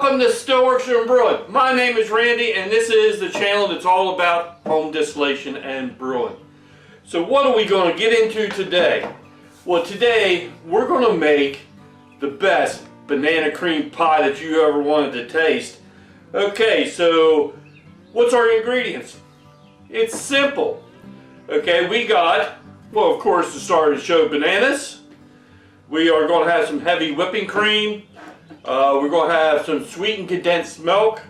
Welcome to Stillworks and Brewing. My name is Randy and this is the channel that's all about home distillation and brewing. So what are we going to get into today? Well, today we're going to make the best banana cream pie that you ever wanted to taste. Okay, so what's our ingredients? It's simple. Okay, we got, well, of course, to start the show, bananas. We are going to have some heavy whipping cream. We're going to have some sweetened condensed milk,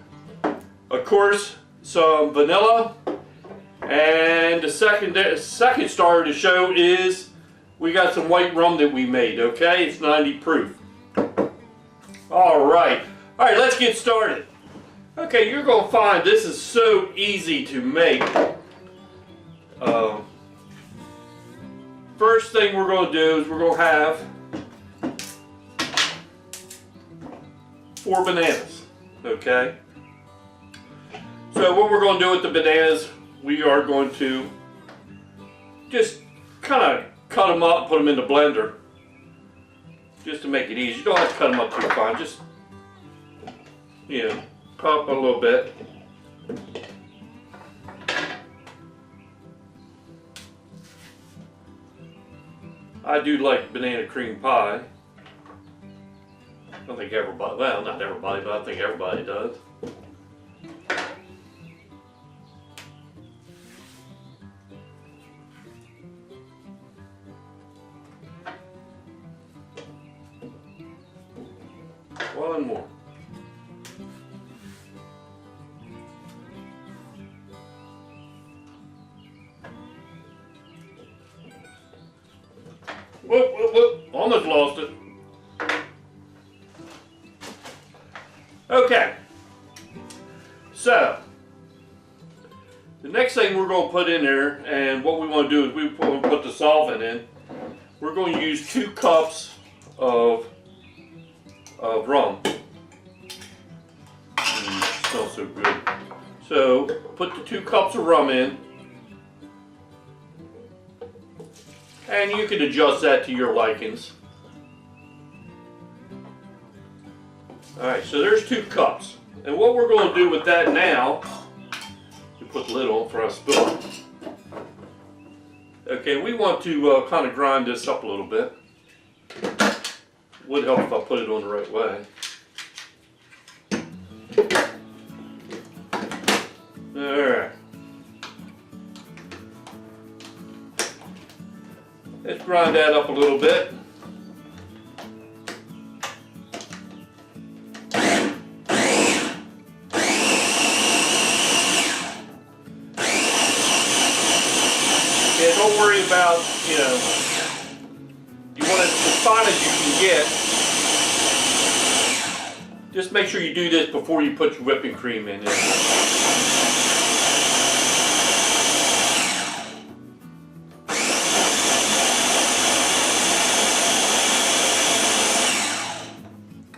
of course, some vanilla, and the second starter to show is we got some white rum that we made. Okay, it's 90 proof. All right, let's get started. Okay, you're going to find this is so easy to make. First thing we're going to do is we're going to have 4 bananas, okay? So what we're going to do with the bananas, we are going to just kind of cut them up, put them in the blender, just to make it easy. You don't have to cut them up too fine, just, you know, cut up a little bit. I do like banana cream pie. I don't think everybody, well, not everybody, but I think everybody does. One more. Whoop, almost lost it. Okay, so the next thing we're going to put in there, and what we want to do is we want to put the solvent in. We're going to use 2 cups of rum. It smells so good. So put the 2 cups of rum in, and you can adjust that to your likings. Alright, so there's 2 cups. And what we're going to do with that now, we put the lid on for us to spill it. Okay, we want to kind of grind this up a little bit. Would help if I put it on the right way. Alright. Let's grind that up a little bit. Yeah, don't worry about, you know, you want it as fine as you can get. Just make sure you do this before you put your whipping cream in it.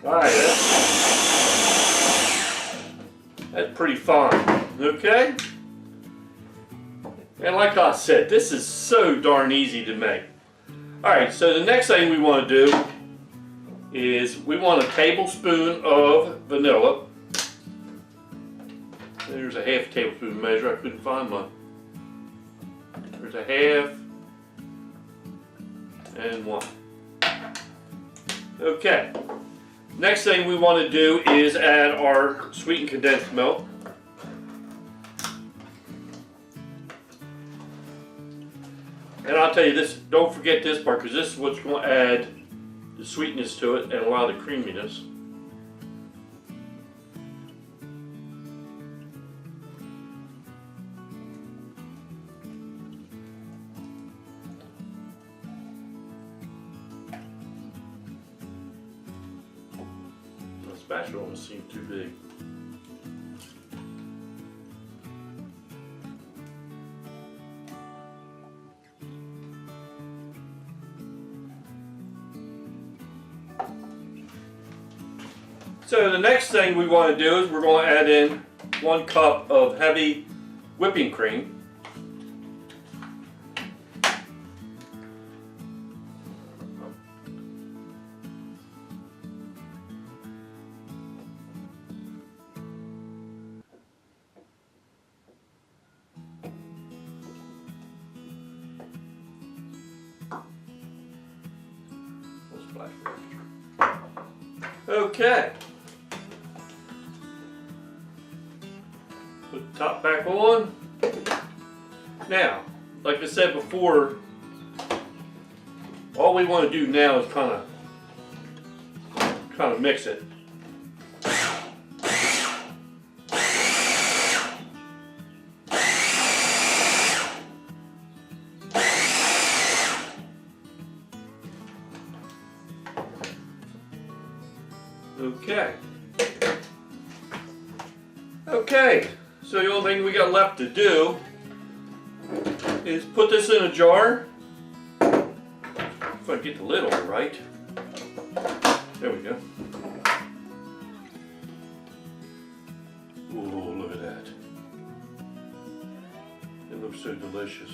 Alright, that's pretty fine, okay? And like I said, this is so darn easy to make. Alright, so the next thing we want to do is we want a tablespoon of vanilla. There's a half tablespoon measure, I couldn't find mine. There's a half and 1. Okay, next thing we want to do is add our sweetened condensed milk. And I'll tell you this, don't forget this part, because this is what's going to add the sweetness to it and a lot of the creaminess. The spatula almost seemed too big. So the next thing we want to do is we're going to add in 1 cup of heavy whipping cream. splash. Okay. Put the top back on. Now, like I said before, all we want to do now is kind of mix it. Okay. Okay, so the only thing we got left to do is put this in a jar. If I get the lid on right. There we go. Oh, look at that. It looks so delicious.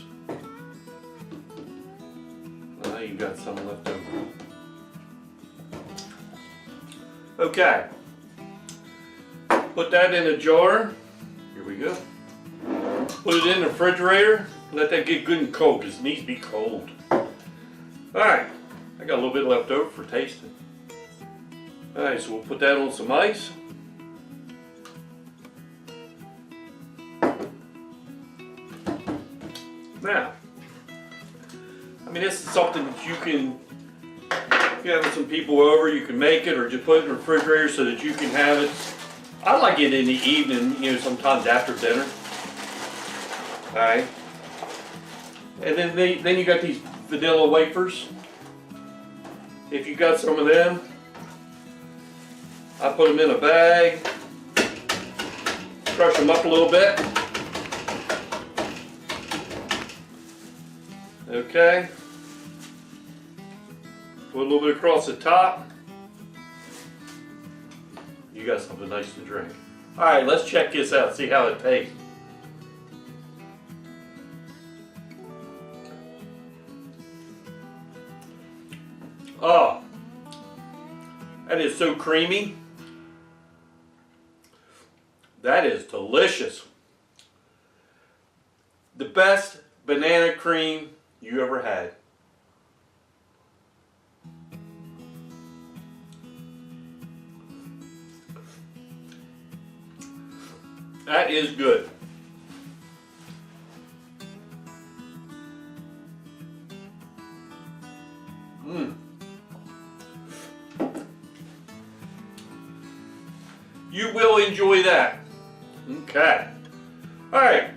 I even got some left over. Okay. Put that in a jar. Here we go. Put it in the refrigerator. Let that get good and cold because it needs to be cold. Alright. I got a little bit left over for tasting. Alright, so we'll put that on some ice. Now, I mean, this is something that you can, if you're having some people over, you can make it or just put it in the refrigerator so that you can have it. I like it in the evening, you know, sometimes after dinner. Alright. And then you got these vanilla wafers. If you got some of them, I put them in a bag, crush them up a little bit. Okay. Put a little bit across the top. You got something nice to drink. Alright, let's check this out, see how it tastes. Oh, that is so creamy. That is delicious. The best banana cream you ever had. That is good. You will enjoy that. Okay. Alright.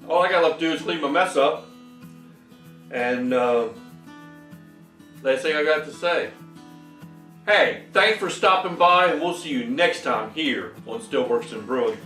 All I got left to do is clean my mess up. And last thing I got to say. Hey, thanks for stopping by, and we'll see you next time here on Stillworks and Brewing.